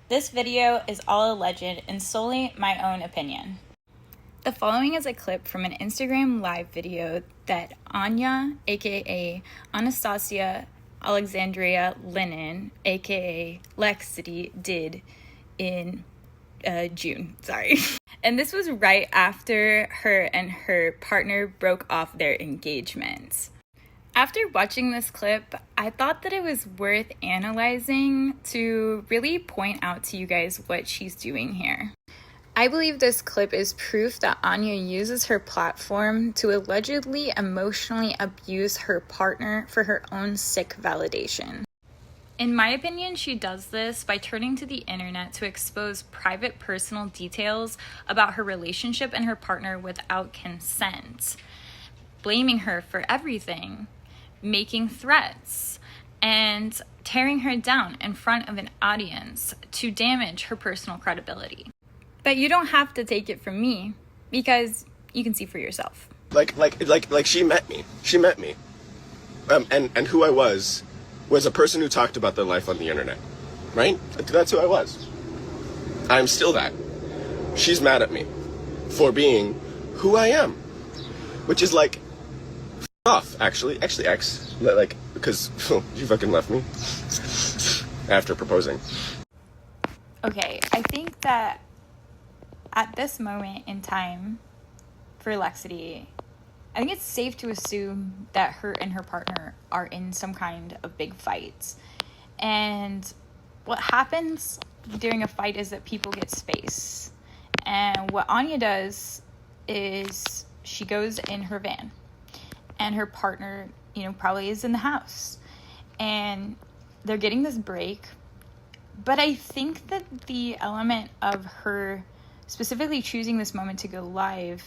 This video is all alleged and solely my own opinion. The following is a clip from an Instagram live video that Anya, aka Anastasia Alexandria Lennon, aka Lexity, did in June. And this was right after her and her partner broke off their engagement. After watching this clip, I thought that it was worth analyzing to really point out to you guys what she's doing here. I believe this clip is proof that Anya uses her platform to allegedly emotionally abuse her partner for her own sick validation. In my opinion, she does this by turning to the internet to expose private personal details about her relationship and her partner without consent, blaming her for everything, making threats, and tearing her down in front of an audience to damage her personal credibility. But you don't have to take it from me, because you can see for yourself. Like she met me. And who I was a person who talked about their life on the internet, right? That's who I was. I'm still that. She's mad at me for being who I am, which is like, off, actually X, like, because you fucking left me after proposing. Okay, I think that at this moment in time for Lexity, I think it's safe to assume that her and her partner are in some kind of big fights. And what happens during a fight is that people get space. And what Anya does is she goes in her van. And her partner, probably is in the house. And they're getting this break. But I think that the element of her specifically choosing this moment to go live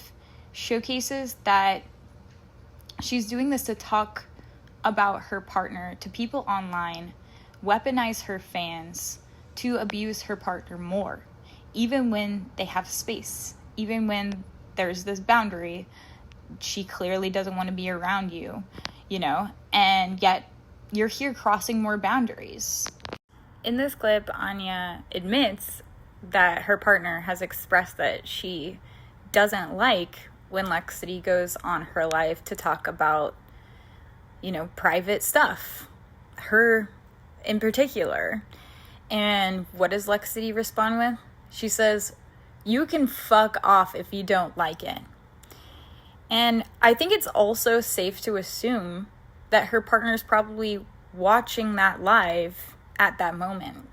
showcases that she's doing this to talk about her partner to people online, weaponize her fans to abuse her partner more, even when they have space, even when there's this boundary. She clearly doesn't want to be around you, and yet you're here crossing more boundaries. In this clip, Anya admits that her partner has expressed that she doesn't like when Lexity goes on her live to talk about, private stuff, her in particular. And what does Lexity respond with? She says, "You can fuck off if you don't like it." And I think it's also safe to assume that her partner's probably watching that live at that moment.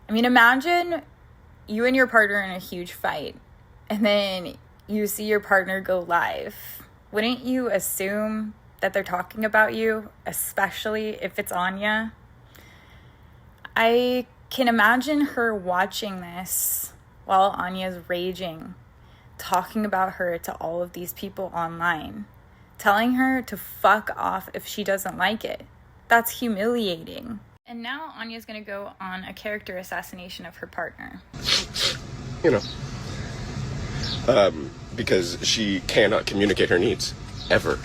I mean, imagine you and your partner in a huge fight, and then you see your partner go live. Wouldn't you assume that they're talking about you, especially if it's Anya? I can imagine her watching this while Anya's raging, talking about her to all of these people online, telling her to fuck off if she doesn't like it. That's humiliating. And now Anya's gonna go on a character assassination of her partner. Because she cannot communicate her needs, ever.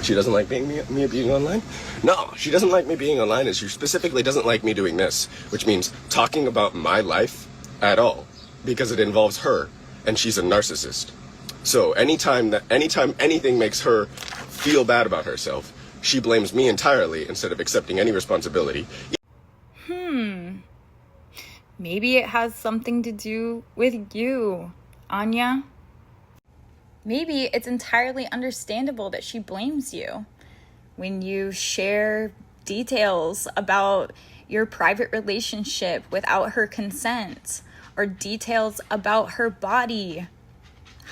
She doesn't like me being online? No, she doesn't like me being online, and she specifically doesn't like me doing this, which means talking about my life at all, because it involves her, and she's a narcissist. So anytime anything makes her feel bad about herself, she blames me entirely instead of accepting any responsibility. Maybe it has something to do with you, Anya. Maybe it's entirely understandable that she blames you when you share details about your private relationship without her consent, or details about her body.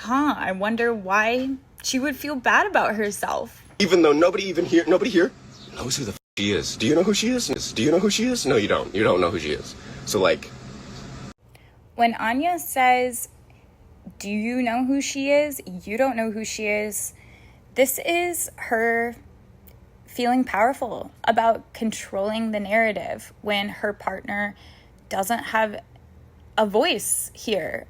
I wonder why she would feel bad about herself. Even though nobody here knows who the she is. Do you know who she is? Do you know who she is? No, you don't. You don't know who she is. So when Anya says, "Do you know who she is? You don't know who she is." This is her feeling powerful about controlling the narrative when her partner doesn't have a voice here.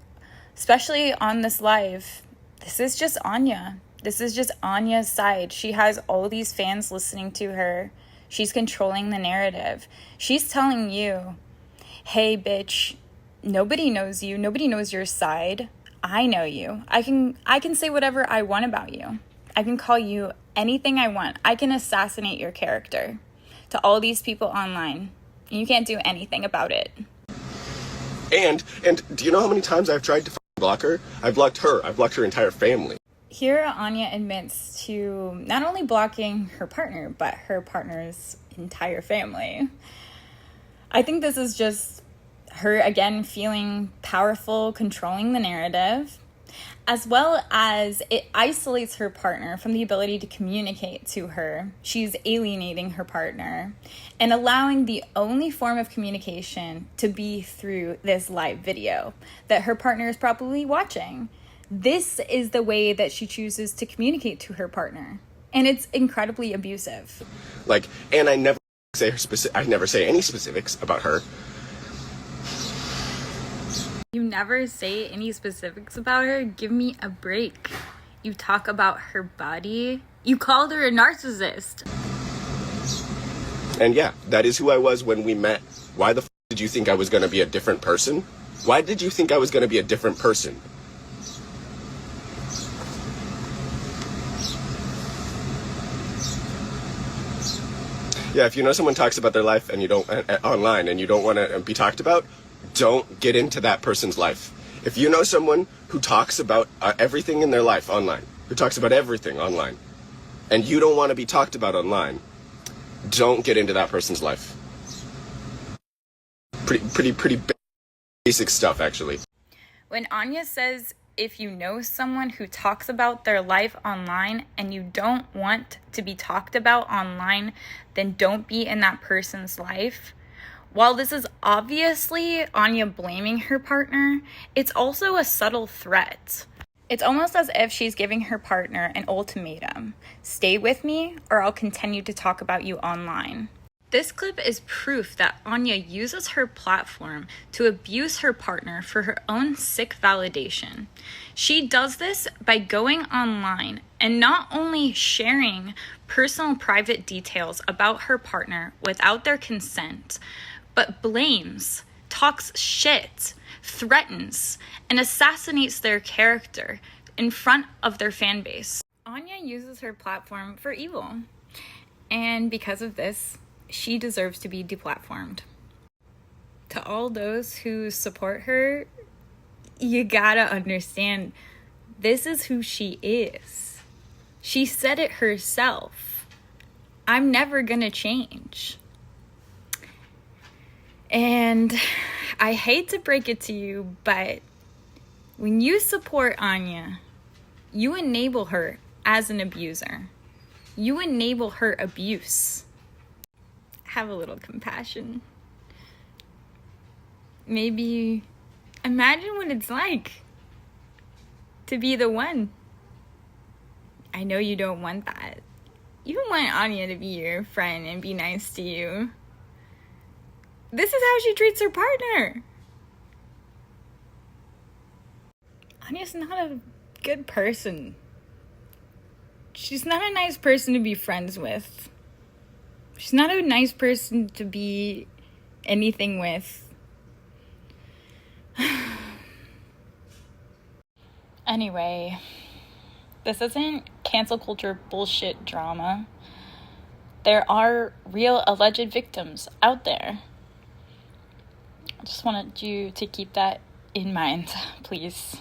especially on this live. This is just Anya. This is just Anya's side. She has all these fans listening to her. She's controlling the narrative. She's telling you, hey, bitch, nobody knows you. Nobody knows your side. I know you. I can say whatever I want about you. I can call you anything I want. I can assassinate your character to all these people online. You can't do anything about it. And do you know how many times I've tried to block her? I've blocked her. I've blocked her entire family. Here, Anya admits to not only blocking her partner, but her partner's entire family. I think this is just her, again, feeling powerful, controlling the narrative, as well as it isolates her partner from the ability to communicate to her. She's alienating her partner and allowing the only form of communication to be through this live video that her partner is probably watching. This is the way that she chooses to communicate to her partner, and it's incredibly abusive. And I never say any specifics about her. You never say any specifics about her? Give me a break. You talk about her body. You called her a narcissist. And yeah, that is who I was when we met. Why the did you think I was going to be a different person? Why did you think I was going to be a different person? Yeah, if you know someone talks about their life and you don't online and you don't want to be talked about, don't get into that person's life. If you know someone who talks about everything in their life online, who talks about everything online, and you don't want to be talked about online, don't get into that person's life. Pretty basic stuff, actually. When Anya says, if you know someone who talks about their life online and you don't want to be talked about online, then don't be in that person's life. While this is obviously Anya blaming her partner, it's also a subtle threat. It's almost as if she's giving her partner an ultimatum. Stay with me or I'll continue to talk about you online. This clip is proof that Anya uses her platform to abuse her partner for her own sick validation. She does this by going online and not only sharing personal private details about her partner without their consent, but blames, talks shit, threatens, and assassinates their character in front of their fan base. Anya uses her platform for evil, and because of this, she deserves to be deplatformed. To all those who support her, you gotta understand, this is who she is. She said it herself. I'm never gonna change. And I hate to break it to you, but when you support Anya, you enable her as an abuser. You enable her abuse. Have a little compassion. Maybe imagine what it's like to be the one. I know you don't want that. You want Anya to be your friend and be nice to you. This is how she treats her partner. Anya's not a good person. She's not a nice person to be friends with. She's not a nice person to be anything with. Anyway, this isn't cancel culture bullshit drama. There are real alleged victims out there. I just wanted you to keep that in mind, please.